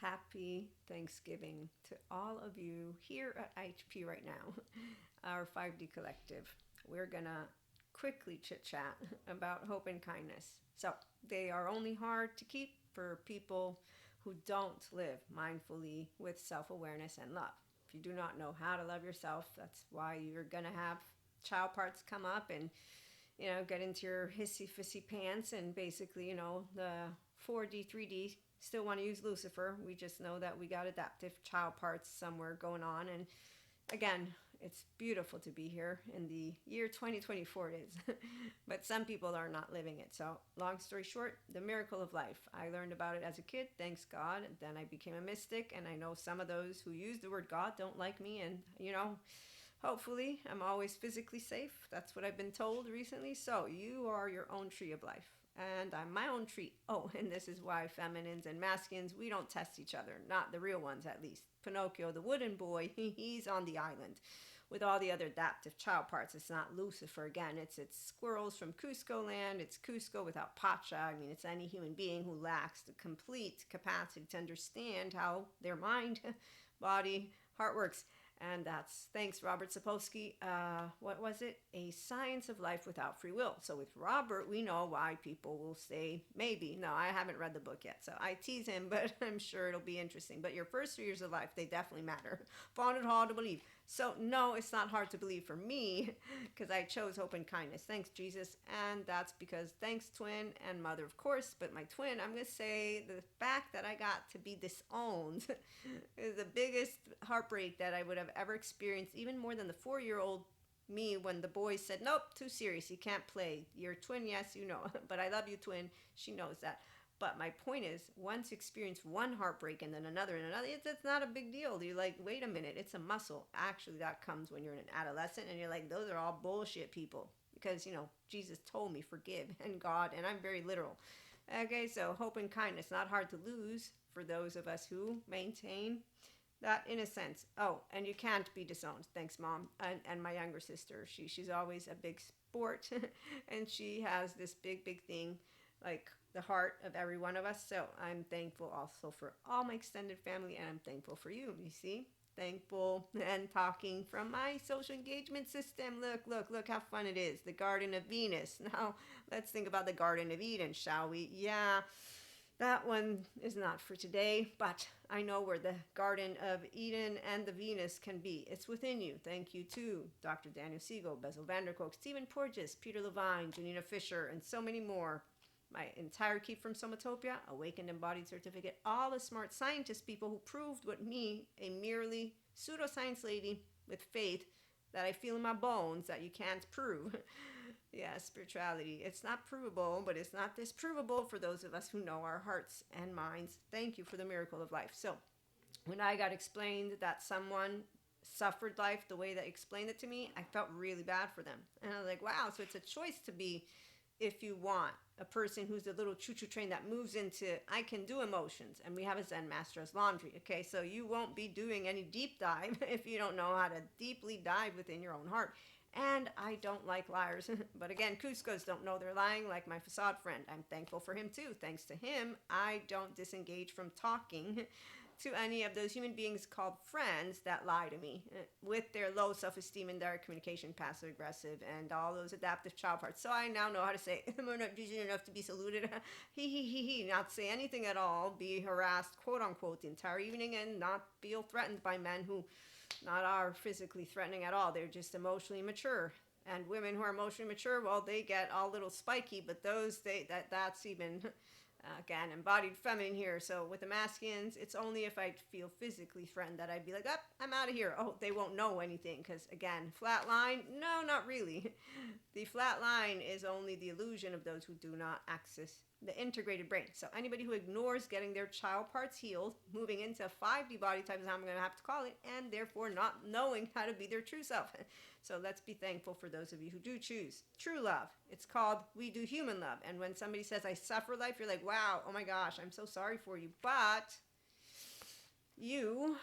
Happy Thanksgiving to all of you here at IHP right now, our 5D collective. We're gonna quickly chit chat about hope and kindness. So, they are only hard to keep for people who don't live mindfully with self awareness and love. If you do not know how to love yourself, that's why you're gonna have child parts come up and get into your hissy fissy pants and basically, the 4D, 3D still want to use Lucifer. We just know that we got adaptive child parts somewhere going on. And again, it's beautiful to be here in the year 2024 it is. But some people are not living it. So, long story short, the miracle of life. I learned about it as a kid, thanks God. Then I became a mystic, and I know some of those who use the word God don't like me. And, hopefully, I'm always physically safe. That's what I've been told recently. So, you are your own tree of life. And I'm my own tree. Oh, and this is why feminines and masculines, we don't test each other. Not the real ones, at least. Pinocchio, the wooden boy, he's on the island with all the other adaptive child parts. It's not Lucifer again. It's squirrels from Cusco land. It's Cusco without Pacha. I mean, it's any human being who lacks the complete capacity to understand how their mind, body, heart works. And that's thanks, Robert Sapolsky. What was it? A Science of Life Without Free Will. So with Robert, we know why people will say maybe. No, I haven't read the book yet, so I tease him, but I'm sure it'll be interesting. But your first 3 years of life, they definitely matter. Found it hard to believe. So no, it's not hard to believe for me because I chose hope and kindness. Thanks, Jesus. And that's because thanks, twin and mother, of course. But my twin, I'm going to say the fact that I got to be disowned is the biggest heartbreak that I would have ever experienced, even more than the 4-year-old me when the boys said, nope, too serious, you can't play. Your twin, yes, you know, but I love you, twin. She knows that. But my point is, once you experience one heartbreak and then another and another, it's not a big deal. You're like, wait a minute, it's a muscle. Actually, that comes when you're an adolescent and you're like, those are all bullshit people. Because, Jesus told me forgive and God, and I'm very literal. Okay, so hope and kindness, not hard to lose for those of us who maintain that innocence. Oh, and you can't be disowned. Thanks, Mom. And my younger sister, she's always a big sport, and she has this big thing, like the heart of every one of us. So I'm thankful also for all my extended family, and I'm thankful for you. You see, thankful and talking from my social engagement system. Look how fun it is. The Garden of Venus. Now let's think about the Garden of Eden, shall we? Yeah. That one is not for today, but I know where the Garden of Eden and the Venus can be. It's within you. Thank you to Dr. Daniel Siegel, Bezel Vanderkolk, Stephen Porges, Peter Levine, Janina Fisher, and so many more. My entire Keep from Somatopia, Awakened Embodied Certificate, all the smart scientist people who proved what me, a merely pseudoscience lady with faith that I feel in my bones that you can't prove. Yeah, spirituality. It's not provable, but it's not disprovable for those of us who know our hearts and minds. Thank you for the miracle of life. So, when I got explained that someone suffered life the way they explained it to me, I felt really bad for them. And I was like, wow, so it's a choice to be, if you want, a person who's a little choo-choo train that moves into, I can do emotions. And we have a Zen master as laundry. Okay, so you won't be doing any deep dive if you don't know how to deeply dive within your own heart. And I don't like liars. But again, Cuscos don't know they're lying like my facade friend. I'm thankful for him too. Thanks to him, I don't disengage from talking to any of those human beings called friends that lie to me with their low self-esteem and direct communication, passive aggressive, and all those adaptive child parts. So I now know how to say, I'm not decent enough to be saluted. He, not say anything at all, be harassed, quote unquote, the entire evening, and not feel threatened by men who not are physically threatening at all. They're just emotionally mature. And women who are emotionally mature, well, they get all little spiky, but that's even again embodied feminine here. So with the masculines, it's only if I feel physically threatened that I'd be like, oh, I'm out of here. Oh, they won't know anything because again, flat line, no, not really. The flat line is only the illusion of those who do not access the integrated brain. So anybody who ignores getting their child parts healed, moving into a 5D body type is how I'm going to have to call it, and therefore not knowing how to be their true self. So let's be thankful for those of you who do choose true love. It's called We Do Human Love. And when somebody says, I suffer life, you're like, wow, oh my gosh, I'm so sorry for you. But you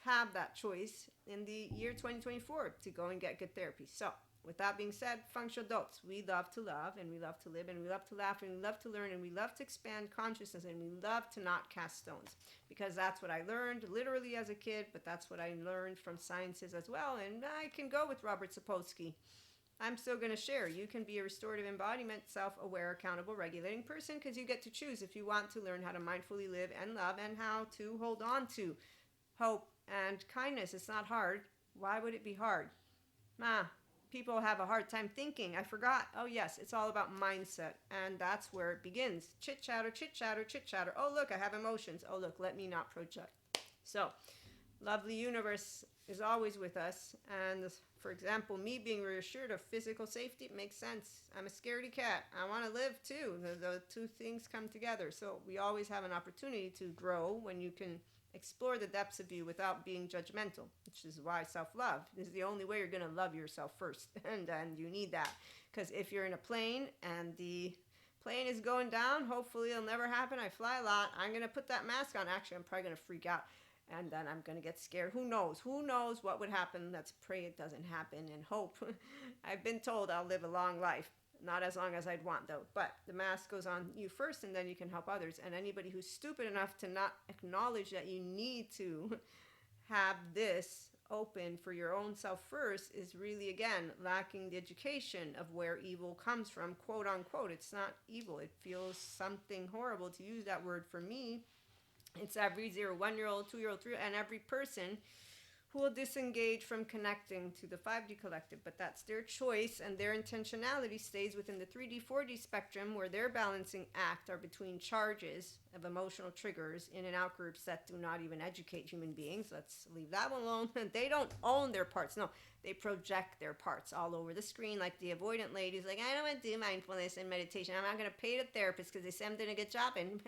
have that choice in the year 2024 to go and get good therapy. So with that being said, functional adults, we love to love and we love to live and we love to laugh and we love to learn and we love to expand consciousness and we love to not cast stones, because that's what I learned literally as a kid, but that's what I learned from sciences as well. And I can go with Robert Sapolsky. I'm still going to share. You can be a restorative embodiment, self-aware, accountable, regulating person, because you get to choose if you want to learn how to mindfully live and love and how to hold on to hope and kindness. It's not hard. Why would it be hard? People have a hard time thinking. I forgot. Oh, yes, it's all about mindset. And that's where it begins. Chit chatter, chit chatter, chit chatter. Oh, look, I have emotions. Oh, look, let me not project. So, lovely universe is always with us. And for example, me being reassured of physical safety, it makes sense. I'm a scaredy cat. I want to live too. The two things come together. So we always have an opportunity to grow when you can explore the depths of you without being judgmental, which is why self-love is the only way you're going to love yourself first. And you need that. Because if you're in a plane and the plane is going down, hopefully it'll never happen. I fly a lot. I'm going to put that mask on. Actually, I'm probably going to freak out. And then I'm going to get scared. Who knows? Who knows what would happen? Let's pray it doesn't happen and hope. I've been told I'll live a long life. Not as long as I'd want, though. But the mask goes on you first, and then you can help others. And anybody who's stupid enough to not acknowledge that you need to have this open for your own self first is really, again, lacking the education of where evil comes from, quote unquote. It's not evil. It feels something horrible to use that word. For me, it's every 1-year-old, 2-year-old, 3, and every person who will disengage from connecting to the 5D collective. But that's their choice, and their intentionality stays within the 3D, 4D spectrum, where their balancing act are between charges of emotional triggers in and out groups that do not even educate human beings. Let's leave that one alone. They don't own their parts. No, they project their parts all over the screen, like the avoidant ladies, like, I don't want to do mindfulness and meditation. I'm not going to pay the therapist because they say I'm doing a good job. And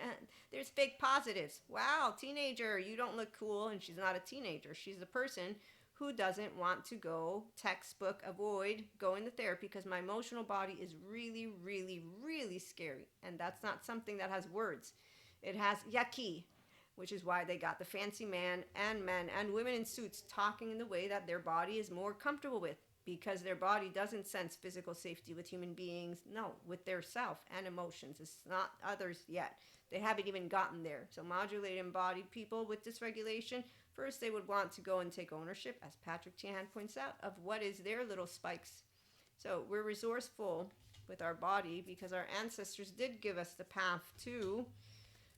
there's fake positives. Wow, teenager, you don't look cool. And she's not a teenager. She's the person who doesn't want to go textbook avoid going to therapy because my emotional body is really, really, really scary. And that's not something that has words. It has yucky, which is why they got the fancy man and men and women in suits talking in the way that their body is more comfortable with, because their body doesn't sense physical safety with human beings. No, with their self and emotions. It's not others yet. They haven't even gotten there. So modulated embodied people with dysregulation, first they would want to go and take ownership, as Patrick Tihan points out, of what is their little spikes. So we're resourceful with our body because our ancestors did give us the path to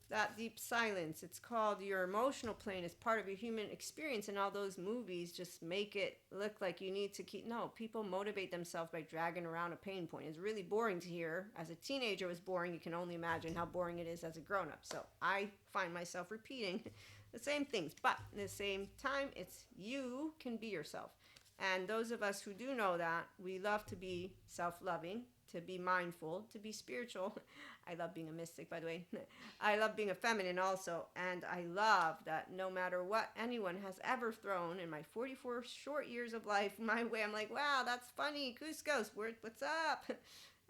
that deep silence. It's called your emotional plane. It's part of your human experience, and all those movies just make it look like you need to keep. No, people motivate themselves by dragging around a pain point. It's really boring to hear. As a teenager, it was boring. You can only imagine how boring it is as a grown-up. So I find myself repeating the same things, but at the same time, it's you can be yourself. And those of us who do know that, we love to be self-loving, to be mindful, to be spiritual. I love being a mystic, by the way. I love being a feminine also. And I love that no matter what anyone has ever thrown in my 44 short years of life my way, I'm like, wow, that's funny. Cusco's, what's up?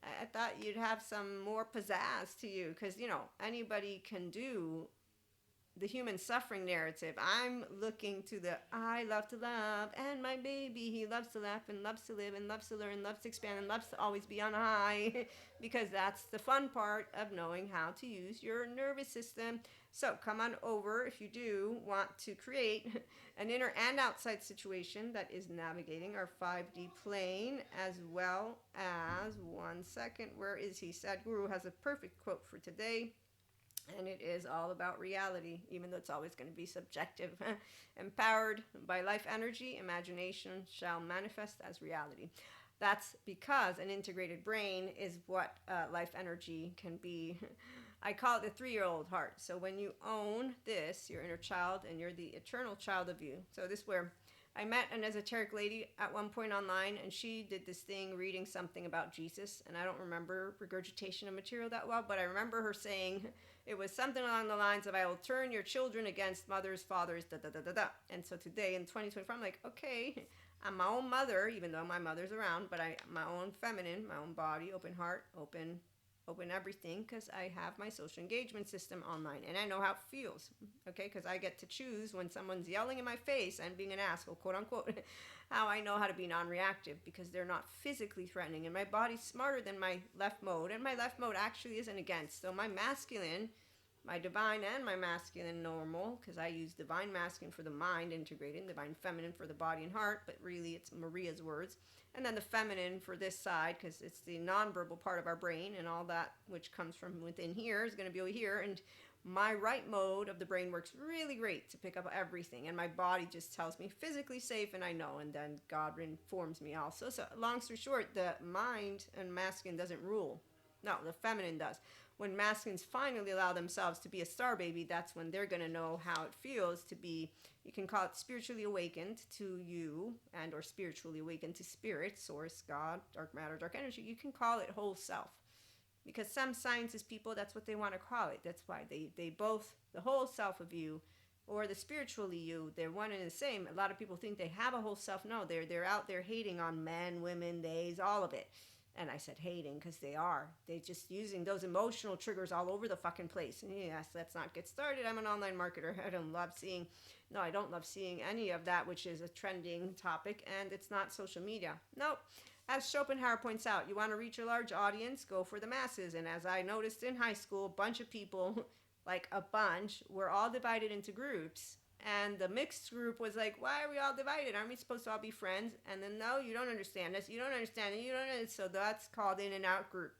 I thought you'd have some more pizzazz to you because, anybody can do the human suffering narrative. I'm looking to the I love to love, and my baby, he loves to laugh and loves to live and loves to learn, loves to expand and loves to always be on high because that's the fun part of knowing how to use your nervous system. So come on over if you do want to create an inner and outside situation that is navigating our 5D plane, as well as, one second, where is he? Sadhguru has a perfect quote for today. And it is all about reality, even though it's always going to be subjective. Empowered by life energy, imagination shall manifest as reality. That's because an integrated brain is what life energy can be. I call it the 3-year-old heart. So when you own this, your inner child, and you're the eternal child of you. So this is where I met an esoteric lady at one point online, and she did this thing reading something about Jesus. And I don't remember regurgitation of material that well, but I remember her saying it was something along the lines of, I will turn your children against mothers, fathers, da da da da da. And so today in 2024, I'm like, okay, I'm my own mother, even though my mother's around, but my own feminine, my own body, open heart, open open everything, because I have my social engagement system online and I know how it feels. Okay, because I get to choose when someone's yelling in my face and being an asshole, quote unquote, how I know how to be non-reactive, because they're not physically threatening and my body's smarter than my left mode, and my left mode actually isn't against. So my masculine, my divine and my masculine normal, because I use divine masculine for the mind integrated, divine feminine for the body and heart, but really it's Maria's words, and then the feminine for this side, because it's the nonverbal part of our brain, and all that which comes from within here is going to be over here. And my right mode of the brain works really great to pick up everything, and my body just tells me physically safe, and I know, and then God informs me also. So long story short, the mind and masculine doesn't rule. No, the feminine does. When masculines finally allow themselves to be a star baby, that's when they're going to know how it feels to be, you can call it spiritually awakened to you, and or spiritually awakened to spirit, source, God, dark matter, dark energy. You can call it whole self. Because some sciences people, that's what they want to call it. That's why they both, the whole self of you or the spiritually you, they're one and the same. A lot of people think they have a whole self. No, they're out there hating on men, women, theys, all of it. And I said hating because they are. They're just using those emotional triggers all over the fucking place. And yes, let's not get started. I'm an online marketer. I don't love seeing any of that, which is a trending topic, and it's not social media. Nope. As Schopenhauer points out, you want to reach a large audience, go for the masses. And as I noticed in high school, a bunch of people, like a bunch, were all divided into groups. And the mixed group was like, why are we all divided? Aren't we supposed to all be friends? And then, no, you don't understand this. You don't understand it. You don't understand. So that's called in and out group.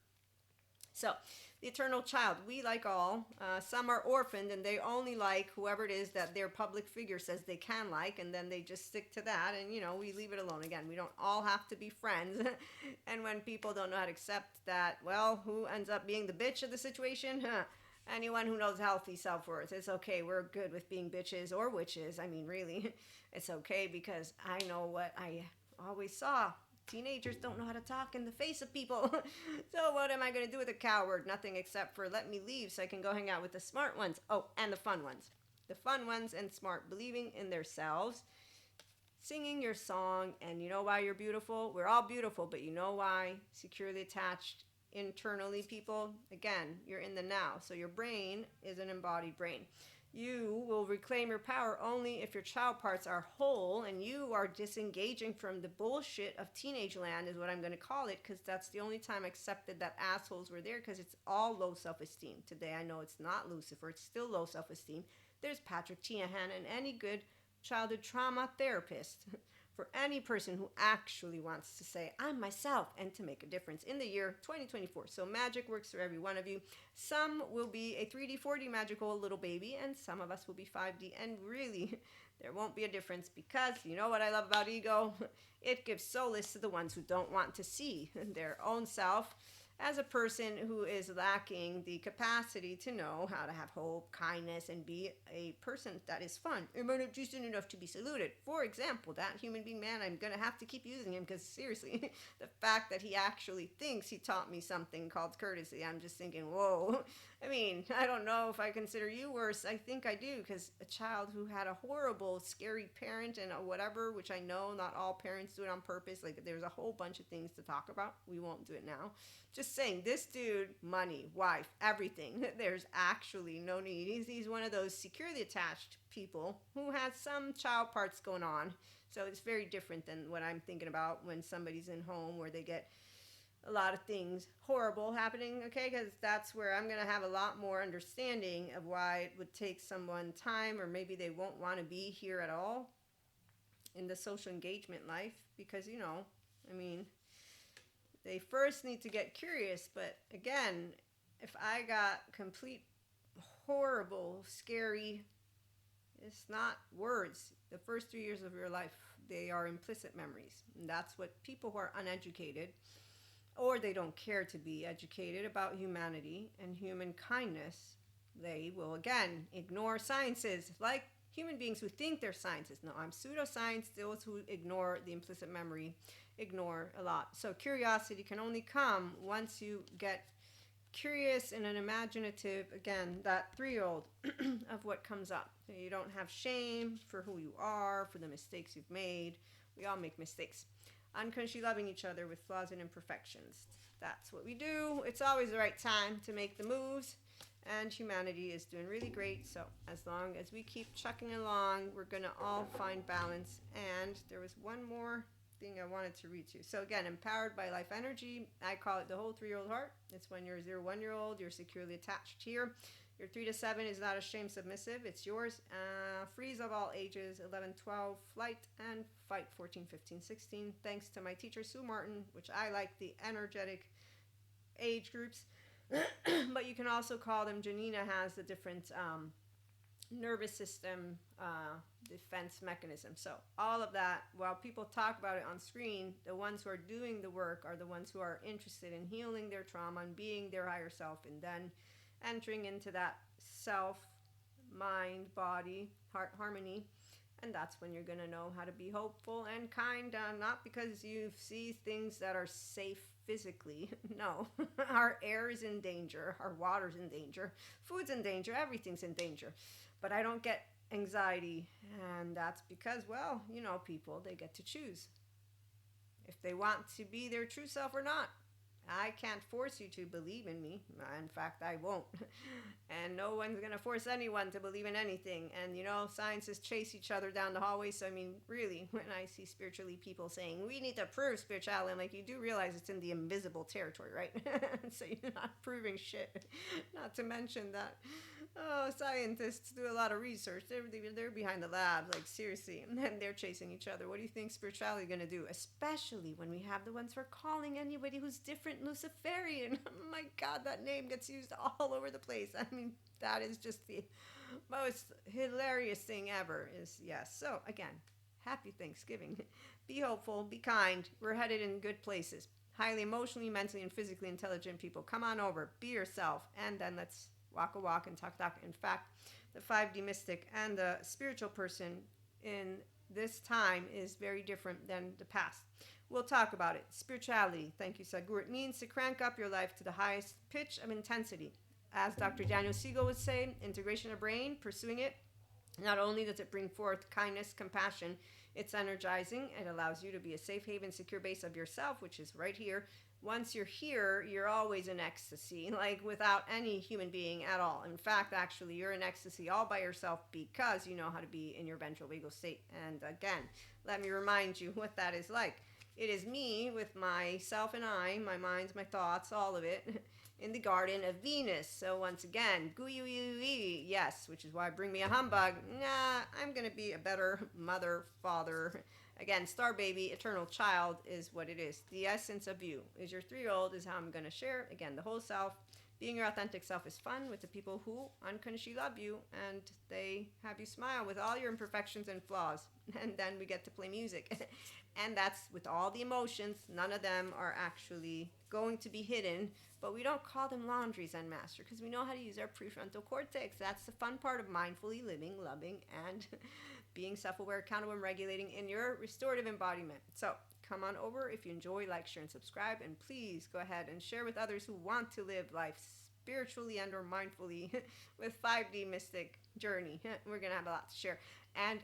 So the eternal child, we like all. Some are orphaned and they only like whoever it is that their public figure says they can like, and then they just stick to that, and we leave it alone. Again, we don't all have to be friends. And when people don't know how to accept that, well, who ends up being the bitch of the situation? Anyone who knows healthy self-worth. It's okay. We're good with being bitches or witches. I mean, really, it's okay, because I know what I always saw. Teenagers don't know how to talk in the face of people. So what am I going to do with a coward? Nothing, except for let me leave so I can go hang out with the smart ones. Oh, and the fun ones. The fun ones and smart, believing in themselves, singing your song. And you know why you're beautiful? We're all beautiful, but you know why? Securely attached internally, people. Again, you're in the now. So your brain is an embodied brain. You will reclaim your power only if your child parts are whole and you are disengaging from the bullshit of teenage land, is what I'm going to call it, because that's the only time I accepted that assholes were there, because it's all low self-esteem. Today I know it's not Lucifer, it's still low self-esteem. There's Patrick Tiahan and any good childhood trauma therapist for any person who actually wants to say, I'm myself, and to make a difference in the year 2024. So magic works for every one of you. Some will be a 3D, 4D magical little baby, and some of us will be 5D. And really, there won't be a difference, because you know what I love about ego? It gives solace to the ones who don't want to see their own self as a person who is lacking the capacity to know how to have hope, kindness, and be a person that is fun. Am I not decent enough to be saluted? For example, that human being man, I'm going to have to keep using him, because seriously, the fact that he actually thinks he taught me something called courtesy, I'm just thinking, whoa. I mean, I don't know if I consider you worse. I think I do, because a child who had a horrible, scary parent and whatever, which I know not all parents do it on purpose. Like, there's a whole bunch of things to talk about. We won't do it now. Just saying, this dude, money, wife, everything, there's actually no need. He's one of those securely attached people who has some child parts going on. So it's very different than what I'm thinking about when somebody's in home where they get a lot of things horrible happening, okay? Because that's where I'm going to have a lot more understanding of why it would take someone time, or maybe they won't want to be here at all in the social engagement life, because, I mean, they first need to get curious. But again, if I got complete horrible, scary, it's not words. The first 3 years of your life, they are implicit memories. And that's what people who are uneducated, or they don't care to be educated about humanity and human kindness, they will again ignore sciences, like human beings who think they're sciences. No, I'm pseudoscience. Those who ignore the implicit memory ignore a lot. So curiosity can only come once you get curious and an imaginative, again, that 3-year-old of what comes up. You don't have shame for who you are, for the mistakes you've made. We all make mistakes. unconsciously loving each other with flaws and imperfections. That's what we do. It's always the right time to make the moves, and humanity is doing really great. So as long as we keep chucking along, we're going to all find balance. And there was one more thing I wanted to read to you. So again, empowered by life energy, I call it the whole 3-year-old heart. It's when you're a 0-1-year-old, you're securely attached here. Your 3 to 7 is not ashamed, submissive. It's yours. Freeze of all ages, 11, 12, flight and fight, 14, 15, 16. Thanks to my teacher, Sue Martin, which I like the energetic age groups. But you can also call them, Janina has the different nervous system defense mechanism. So all of that, while people talk about it on screen, the ones who are doing the work are the ones who are interested in healing their trauma and being their higher self, and then entering into that self, mind, body, heart harmony. And that's when you're going to know how to be hopeful and kind, not because you see things that are safe physically. No, our air is in danger, our water's in danger, food's in danger, everything's in danger. But I don't get anxiety, and that's because, well, you know, people, they get to choose if they want to be their true self or not. I can't force you to believe in me. In fact, I won't. And no one's going to force anyone to believe in anything. And, you know, scientists chase each other down the hallway. So, I mean, really, when I see spiritually people saying, we need to prove spirituality, I'm like, you do realize it's in the invisible territory, right? So you're not proving shit. Not to mention that, scientists do a lot of research. They're behind the labs, like, seriously. And then they're chasing each other. What do you think spirituality is going to do? Especially when we have the ones who are calling anybody who's different Luciferian. Oh my God, that name gets used all over the place. I mean, that is just the most hilarious thing ever. Is yes. So again, happy Thanksgiving. Be hopeful, be kind. We're headed in good places. Highly emotionally, mentally, and physically intelligent people, come on over, be yourself, and then let's walk a walk and talk talk. In fact, the 5D mystic and the spiritual person in this time is very different than the past. We'll talk about it. Spirituality, thank you, Sadhguru. It means to crank up your life to the highest pitch of intensity. As Dr. Daniel Siegel would say, integration of brain, pursuing it. Not only does it bring forth kindness, compassion, it's energizing. It allows you to be a safe haven, secure base of yourself, which is right here. Once you're here, you're always in ecstasy, like without any human being at all. In fact, actually, you're in ecstasy all by yourself because you know how to be in your ventral vagal state. And again, let me remind you what that is like. It is me with myself and I, my minds, my thoughts, all of it, in the garden of Venus. So once again, gooey, yes, which is why bring me a humbug. Nah, I'm going to be a better mother, father. Again, star baby, eternal child is what it is. The essence of you is your 3-year-old is how I'm going to share. Again, the whole self. Being your authentic self is fun with the people who unconsciously love you, and they have you smile with all your imperfections and flaws. And then we get to play music. And that's with all the emotions. None of them are actually going to be hidden, but we don't call them laundry, Zen Master, because we know how to use our prefrontal cortex. That's the fun part of mindfully living, loving, and being self-aware, accountable, and regulating in your restorative embodiment. So come on over if you enjoy, like, share, and subscribe, and please go ahead and share with others who want to live life spiritually and or mindfully with 5D mystic journey. We're gonna have a lot to share, and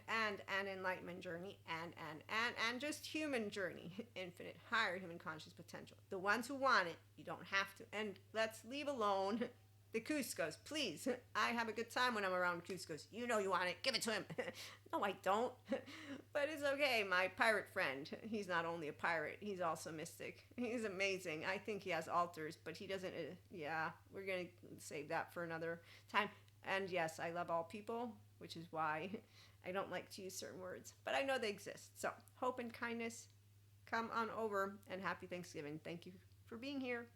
enlightenment journey, and just human journey, infinite higher human conscious potential. The ones who want it, you don't have to. And let's leave alone the Cuscos, please. I have a good time when I'm around Cuscos. You know you want it, give it to him. No, I don't. But it's okay. My pirate friend, he's not only a pirate, he's also mystic. He's amazing. I think he has altars, but he doesn't. Yeah, we're going to save that for another time. And yes, I love all people, which is why I don't like to use certain words, but I know they exist. So hope and kindness, come on over, and happy Thanksgiving. Thank you for being here.